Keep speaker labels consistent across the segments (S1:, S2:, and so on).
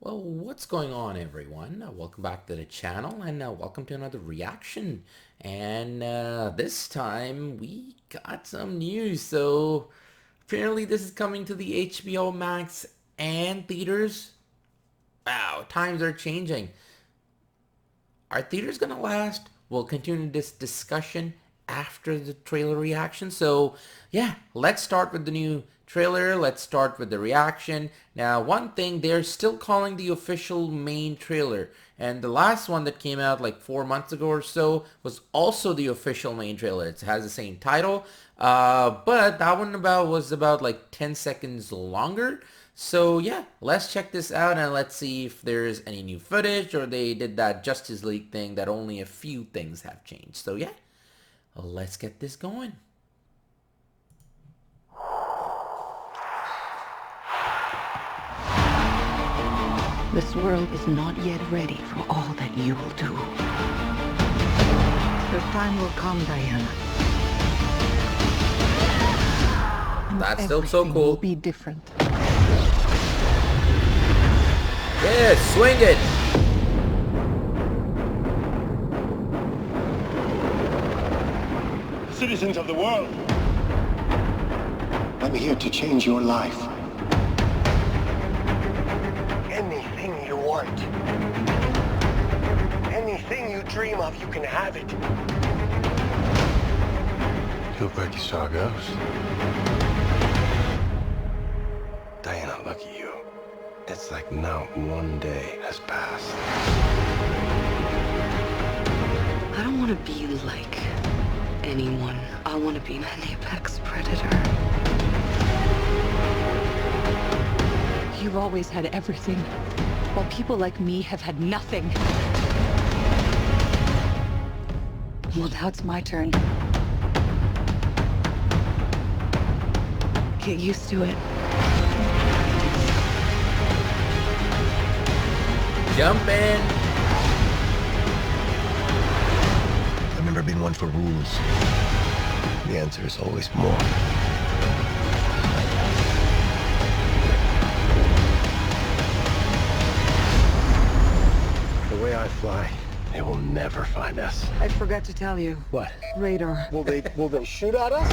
S1: Well, what's going on, everyone? Welcome back to the channel, and welcome to another reaction. And this time we got some news. So apparently, this is coming to the HBO Max and theaters. Wow, times are changing. Are theaters gonna last? We'll continue this discussion after the trailer reaction. So yeah, let's start with the new trailer. Let's start with the reaction. Now, one thing, they're still calling the official main trailer. And the last one that came out like 4 months ago or so was also the official main trailer. It has the same title, but that one was about like 10 seconds longer. So yeah, let's check this out and let's see if there's any new footage or they did that Justice League thing that only a few things have changed. So yeah, let's get this going.
S2: This world is not yet ready for all that you will do. Your time will come, Diana. And
S1: That's still so
S2: everything
S1: cool.
S2: will be different.
S1: Yeah, swing it.
S3: Citizens of the world,
S4: I'm here to change your life.
S3: anything you want, anything you dream of, you can have it.
S4: You're pretty saw a ghost. Diana, look at you. It's like not one day has passed.
S2: I don't want to be like anyone. I want to be an apex predator. You've always had everything, while people like me have had nothing. Well, now it's my turn. Get used to it.
S1: Jump in.
S4: I've never been one for rules. The answer is always more. The way I fly, they will never find us.
S2: I forgot to tell you.
S4: What?
S2: Radar.
S3: Will they shoot at us?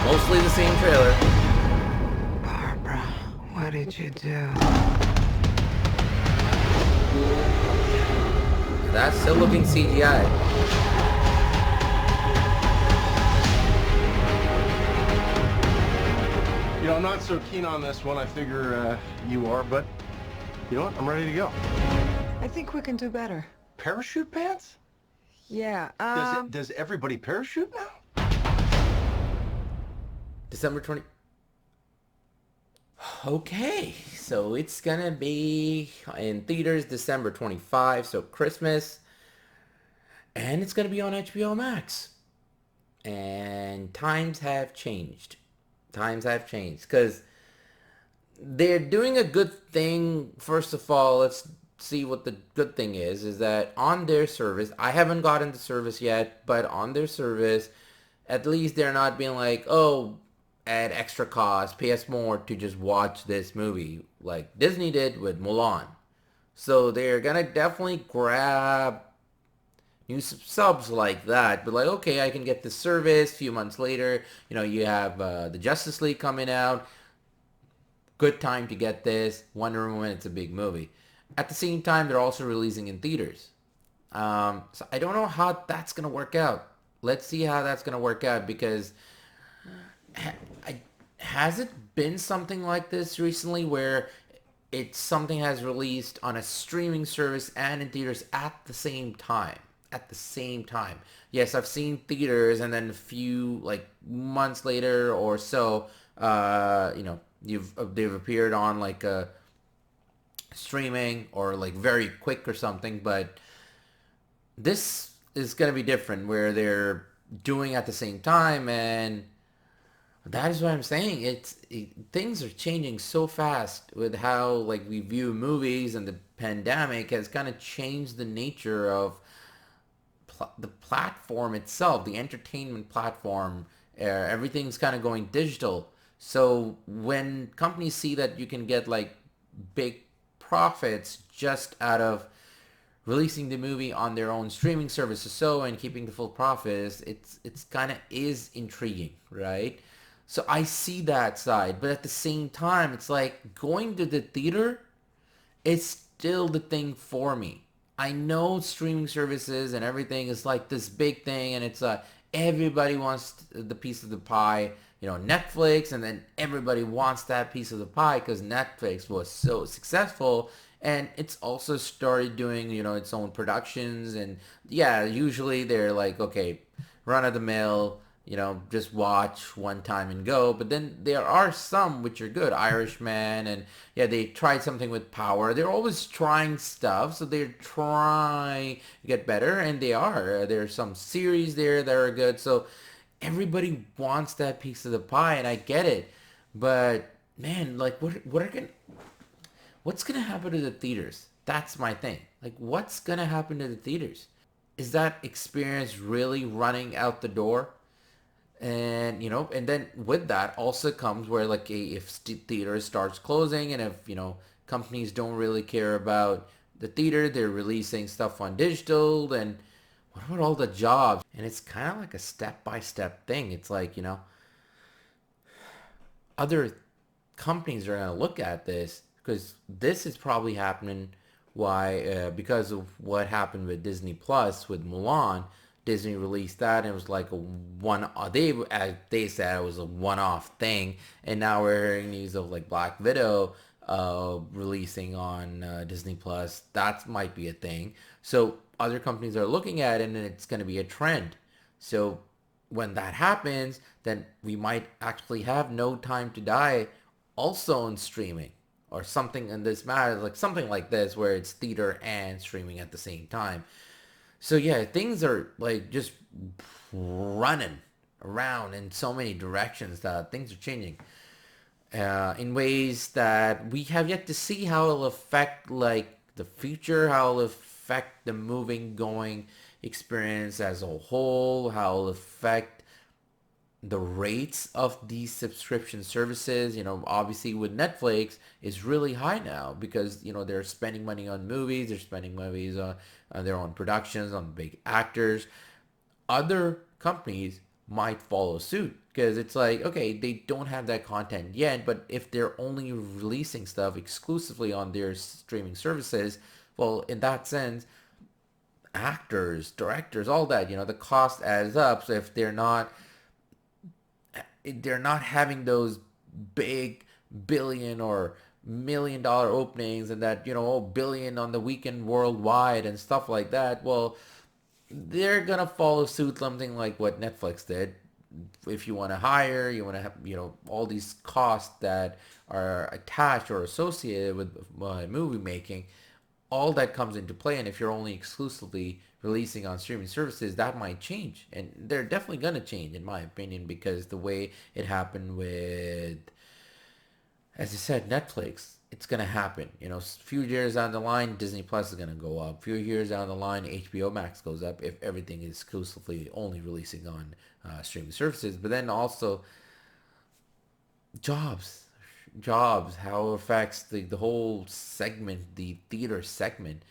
S1: Mostly the same trailer.
S2: Barbara, what did you do?
S1: That's still looking CGI.
S5: You know, I'm not so keen on this one. I figure you are, but you know what? I'm ready to go.
S2: I think we can do better.
S5: Parachute pants?
S2: Yeah,
S5: Does everybody parachute now?
S1: December 20. Okay, so it's gonna be in theaters December 25, so Christmas. And it's gonna be on HBO Max. And times have changed. Times have changed. Because they're doing a good thing. First of all, let's see what the good thing is that on their service, I haven't gotten the service yet, but on their service, at least they're not being like, oh, at extra cost, pay us more to just watch this movie, like Disney did with Mulan. So they're gonna definitely grab new subs like that, but like, okay, I can get this service. A few months later, you have the Justice League coming out. Good time to get this. Wonder Woman, it's a big movie. At the same time, they're also releasing in theaters. So I don't know how that's gonna work out. Let's see how that's gonna work out because has it been something like this recently where something has released on a streaming service and in theaters at the same time? At the same time. Yes, I've seen theaters and then a few like months later or so, they've appeared on like a streaming or like very quick or something, but this is gonna be different where they're doing at the same time, and that is what I'm saying. Things are changing so fast with how like we view movies, and the pandemic has kind of changed the nature of the platform itself, the entertainment platform, everything's kind of going digital. So when companies see that you can get like big profits just out of releasing the movie on their own streaming services so and keeping the full profits, it's kind of is intriguing, right? So I see that side, but at the same time, it's like going to the theater is still the thing for me. I know streaming services and everything is like this big thing, and it's everybody wants the piece of the pie. You know, Netflix, and then everybody wants that piece of the pie because Netflix was so successful, and it's also started doing, you know, its own productions. And yeah, usually they're like, okay, run of the mill, you know, just watch one time and go. But then there are some which are good. Irishman, and yeah, they tried something with Power. They're always trying stuff, so they're trying to get better, and they are. There's some series there that are good. So everybody wants that piece of the pie, and I get it. But man, like, what's gonna happen to the theaters? That's my thing. Like, what's gonna happen to the theaters? Is that experience really running out the door? And you know, and then with that also comes where like if theater starts closing, and if, you know, companies don't really care about the theater, they're releasing stuff on digital, then what about all the jobs? And it's kind of like a step-by-step thing. It's like, you know, other companies are going to look at this, because this is probably happening because of what happened with Disney Plus with Mulan. Disney released that, and it was like a one. They said it was a one-off thing, and now we're hearing news of like Black Widow releasing on Disney Plus. That might be a thing. So other companies are looking at it, and it's going to be a trend. So when that happens, then we might actually have No Time to Die also on streaming, or something in this matter, like something like this, where it's theater and streaming at the same time. So yeah, things are like just running around in so many directions that things are changing in ways that we have yet to see how it'll affect like the future, how it'll affect the moving going experience as a whole, how it'll affect the rates of these subscription services. You know, obviously with Netflix is really high now because, you know, they're spending money on movies, they're spending movies on their own productions, on big actors. Other companies might follow suit because it's like, okay, they don't have that content yet, but if they're only releasing stuff exclusively on their streaming services, well, in that sense, actors, directors, all that, you know, the cost adds up. So if they're not having those big billion or $1 million openings, and that, you know, billion on the weekend worldwide and stuff like that, well, they're gonna follow suit, something like what Netflix did. If you want to hire, you want to have, you know, all these costs that are attached or associated with movie making, all that comes into play. And if you're only exclusively releasing on streaming services, that might change, and they're definitely gonna change, in my opinion, because the way it happened with, as I said, Netflix, it's gonna happen. You know, a few years down the line, Disney Plus is gonna go up. A few years down the line, HBO Max goes up if everything is exclusively only releasing on streaming services. But then also jobs, how it affects the whole segment, the theater segment.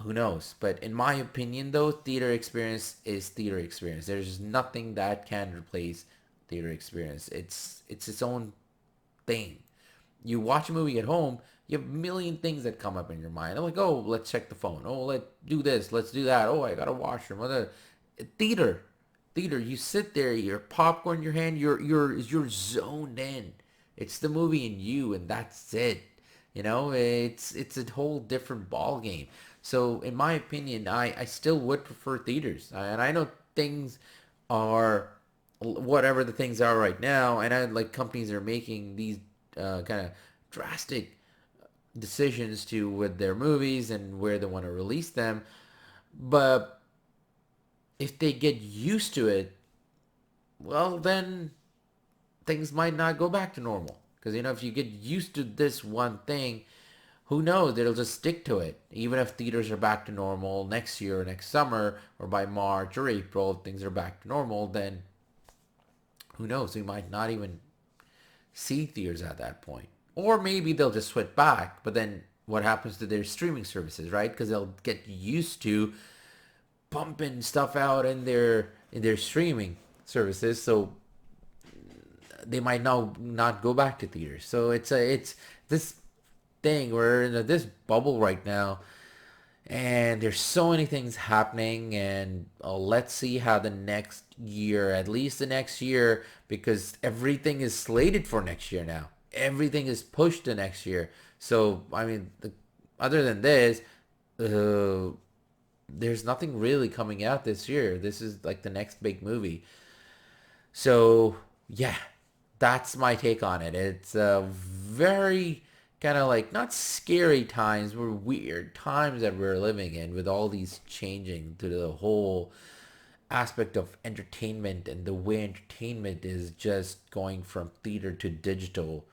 S1: Who knows? But in my opinion, though, theater experience is theater experience. There's nothing that can replace theater experience. It's its own thing. You watch a movie at home, you have a million things that come up in your mind. I'm like, oh, let's check the phone. Oh, let's do this. Let's do that. Oh, I got a washroom. Theater, you sit there, your popcorn in your hand, you're zoned in. It's the movie and you, and that's it. You know, it's a whole different ball game. So in my opinion, I still would prefer theaters. And I know things are whatever the things are right now, and I like companies are making these kind of drastic decisions to with their movies and where they want to release them. But if they get used to it, well, then things might not go back to normal. Because, you know, if you get used to this one thing, who knows? They'll just stick to it. Even if theaters are back to normal next year or next summer or by March or April, if things are back to normal, then who knows? We might not even see theaters at that point. Or maybe they'll just switch back, but then what happens to their streaming services, right? Because they'll get used to pumping stuff out in their streaming services, so they might now not go back to theaters. So it's this thing. We're in this bubble right now, and there's so many things happening, and let's see how the next year, at least the next year, because everything is slated for next year now. Everything is pushed to next year. So, I mean, other than this, there's nothing really coming out this year. This is like the next big movie. So, yeah, that's my take on it. It's a very kind of like, not scary times, but weird times that we're living in, with all these changing to the whole aspect of entertainment and the way entertainment is just going from theater to digital.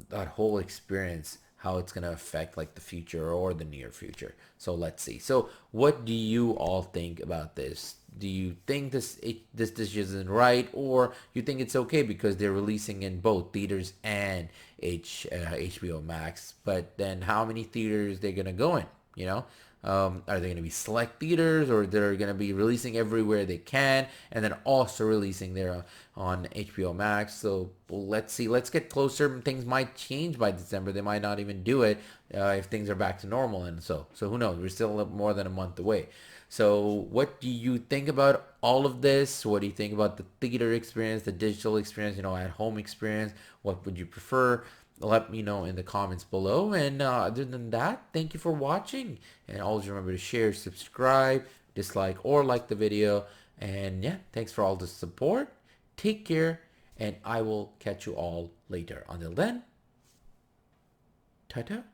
S1: That whole experience, how it's going to affect like the future or the near future. So let's see. So what do you all think about this? Do you think this decision isn't right, or you think it's okay because they're releasing in both theaters and HBO Max? But then how many theaters they're going to go in, you know? Are they going to be select theaters, or they're going to be releasing everywhere they can and then also releasing there on HBO Max? So let's see. Let's get closer. Things might change by December. They might not even do it if things are back to normal. And so who knows? We're still a little more than a month away. So what do you think about all of this? What do you think about the theater experience, the digital experience, at home experience? What would you prefer? Let me know in the comments below. And other than that, thank you for watching. And always remember to share, subscribe, dislike, or like the video. And yeah, thanks for all the support. Take care, and I will catch you all later. Until then, ta-ta.